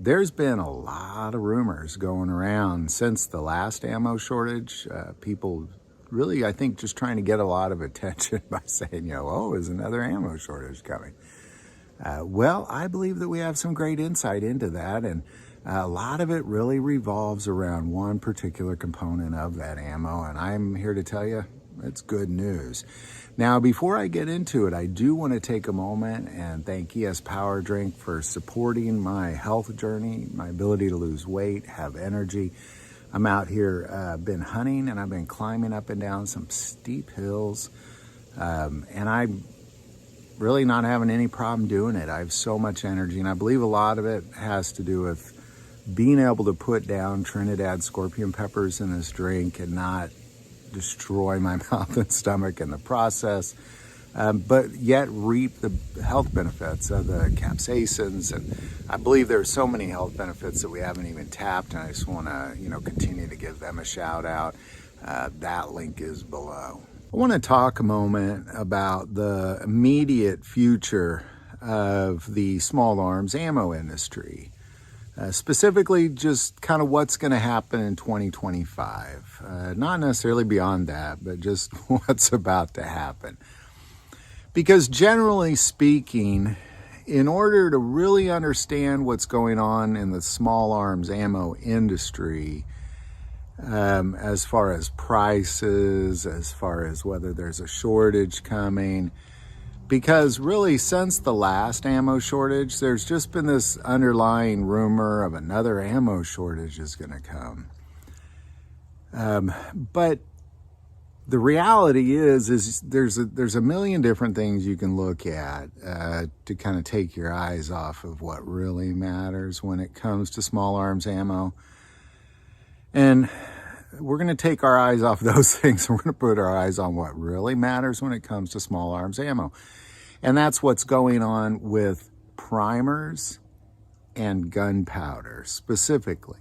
There's been a lot of rumors going around since the last ammo shortage. People really, I think, just trying to get a lot of attention by saying, oh, is another ammo shortage coming? Well, I believe that we have some great insight into that, and a lot of it really revolves around one particular component of that ammo, and I'm here to tell you it's good news. Now, before I get into it, I do want to take a moment and thank ES Power Drink for supporting my health journey, my ability to lose weight, have energy. I'm out here, been hunting, and I've been climbing up and down some steep hills, and I'm really not having any problem doing it. I have so much energy, and I believe a lot of it has to do with being able to put down Trinidad scorpion peppers in this drink and not destroy my mouth and stomach in the process, but yet reap the health benefits of the capsaicins. And I believe there's so many health benefits that we haven't even tapped, and I just want to continue to give them a shout out. That link is below. I want to talk a moment about the immediate future of the small arms ammo industry. Specifically, just kind of what's going to happen in 2025. Not necessarily beyond that, but just what's about to happen. Because generally speaking, in order to really understand what's going on in the small arms ammo industry, as far as prices, as far as whether there's a shortage coming, because really since the last ammo shortage, there's just been this underlying rumor of another ammo shortage is going to come. But the reality is there's a million different things you can look at to kind of take your eyes off of what really matters when it comes to small arms ammo. And we're going to take our eyes off those things. We're going to put our eyes on what really matters when it comes to small arms ammo. And that's what's going on with primers and gunpowder specifically.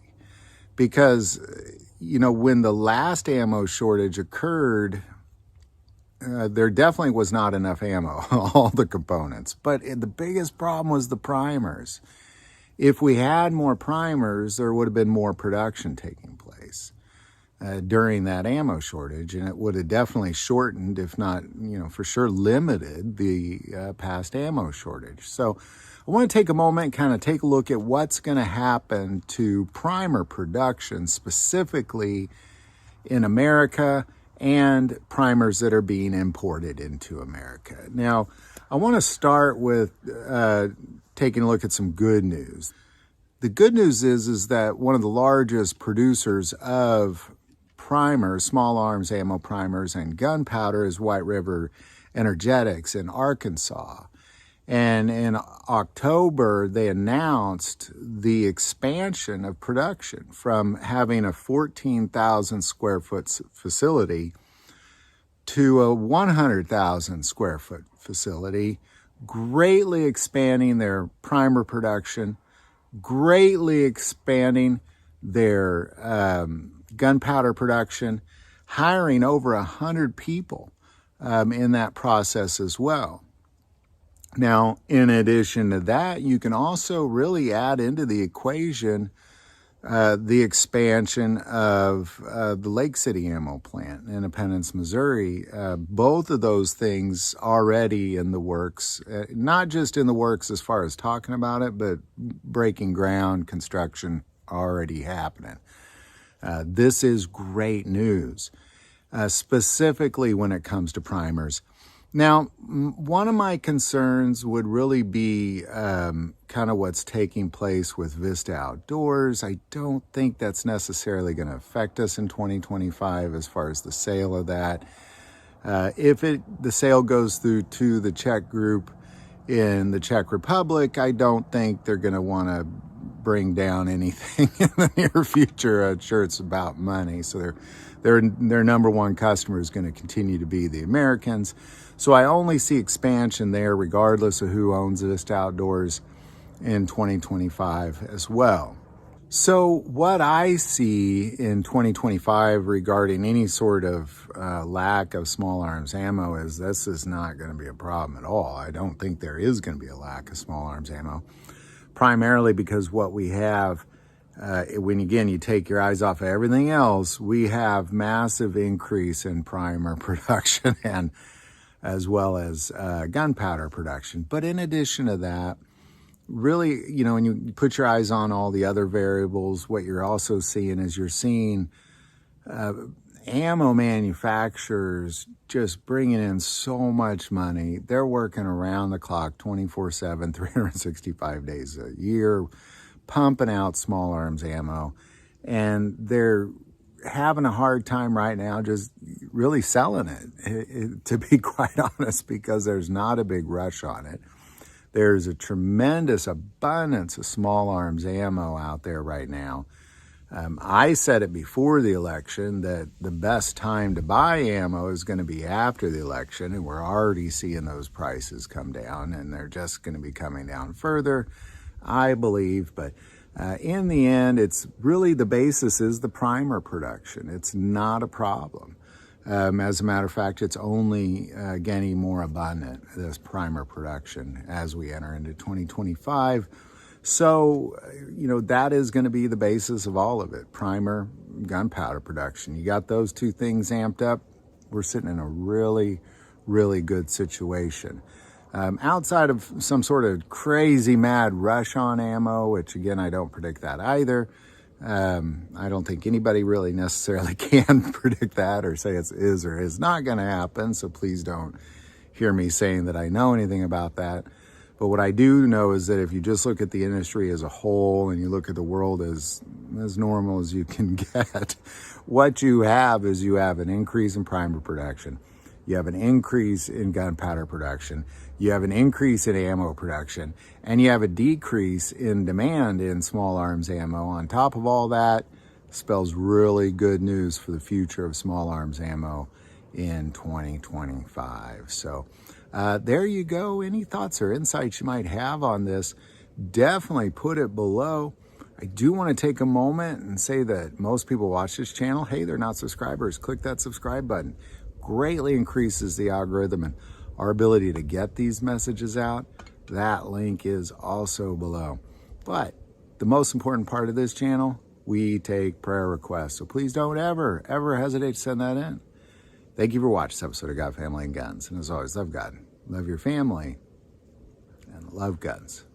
Because, when the last ammo shortage occurred, there definitely was not enough ammo, all the components. But the biggest problem was the primers. If we had more primers, there would have been more production taking place during that ammo shortage, and it would have definitely shortened, if not, for sure limited the past ammo shortage. So I want to take a moment and kind of take a look at what's going to happen to primer production, specifically in America, and primers that are being imported into America. Now, I want to start with taking a look at some good news. The good news is that one of the largest producers of primers, small arms ammo primers, and gunpowder is White River Energetics in Arkansas. And in October, they announced the expansion of production from having a 14,000 square foot facility to a 100,000 square foot facility, greatly expanding their primer production, greatly expanding their gunpowder production, hiring over 100 people in that process as well. Now, in addition to that, you can also really add into the equation the expansion of the Lake City ammo plant in Independence, Missouri. Both of those things already in the works, not just in the works as far as talking about it, but breaking ground, construction already happening. This is great news, specifically when it comes to primers. Now, one of my concerns would really be kind of what's taking place with Vista Outdoors. I don't think that's necessarily going to affect us in 2025 as far as the sale of that. If the sale goes through to the Czech group in the Czech Republic, I don't think they're going to want to bring down anything in the near future. I'm sure it's about money. So their number one customer is going to continue to be the Americans. So I only see expansion there regardless of who owns Vista Outdoors in 2025 as well. So what I see in 2025 regarding any sort of lack of small arms ammo is this is not going to be a problem at all. I don't think there is going to be a lack of small arms ammo. primarily because what we have, when again you take your eyes off of everything else, we have massive increase in primer production and as well as gunpowder production. But in addition to that, really, when you put your eyes on all the other variables, what you're also seeing is you're seeing ammo manufacturers just bringing in so much money. They're working around the clock 24/7, 365 days a year, pumping out small arms ammo. And they're having a hard time right now just really selling it, to be quite honest, because there's not a big rush on it. There's a tremendous abundance of small arms ammo out there right now. I said it before the election that the best time to buy ammo is going to be after the election, and we're already seeing those prices come down, and they're just going to be coming down further, I believe. But in the end, it's really the basis is the primer production. It's not a problem. As a matter of fact, it's only getting more abundant, this primer production, as we enter into 2025. So, that is going to be the basis of all of it, primer, gunpowder production. You got those two things amped up, we're sitting in a really, really good situation. Outside of some sort of crazy mad rush on ammo, which again, I don't predict that either. I don't think anybody really necessarily can predict that or say it is or is not going to happen. So please don't hear me saying that I know anything about that. But what I do know is that if you just look at the industry as a whole and you look at the world as normal as you can get, what you have is you have an increase in primer production. You have an increase in gunpowder production. You have an increase in ammo production. And you have a decrease in demand in small arms ammo. On top of all that, spells really good news for the future of small arms ammo in 2025. So there you go. Any thoughts or insights you might have on this, definitely put it below. I do want to take a moment and say that most people watch this channel, hey, they're not subscribers. Click that subscribe button. Greatly increases the algorithm and our ability to get these messages out. That link is also below. But the most important part of this channel, we take prayer requests. So please don't ever hesitate to send that in. Thank you for watching this episode of God, Family, and Guns. And as always, love God, love your family, and love guns.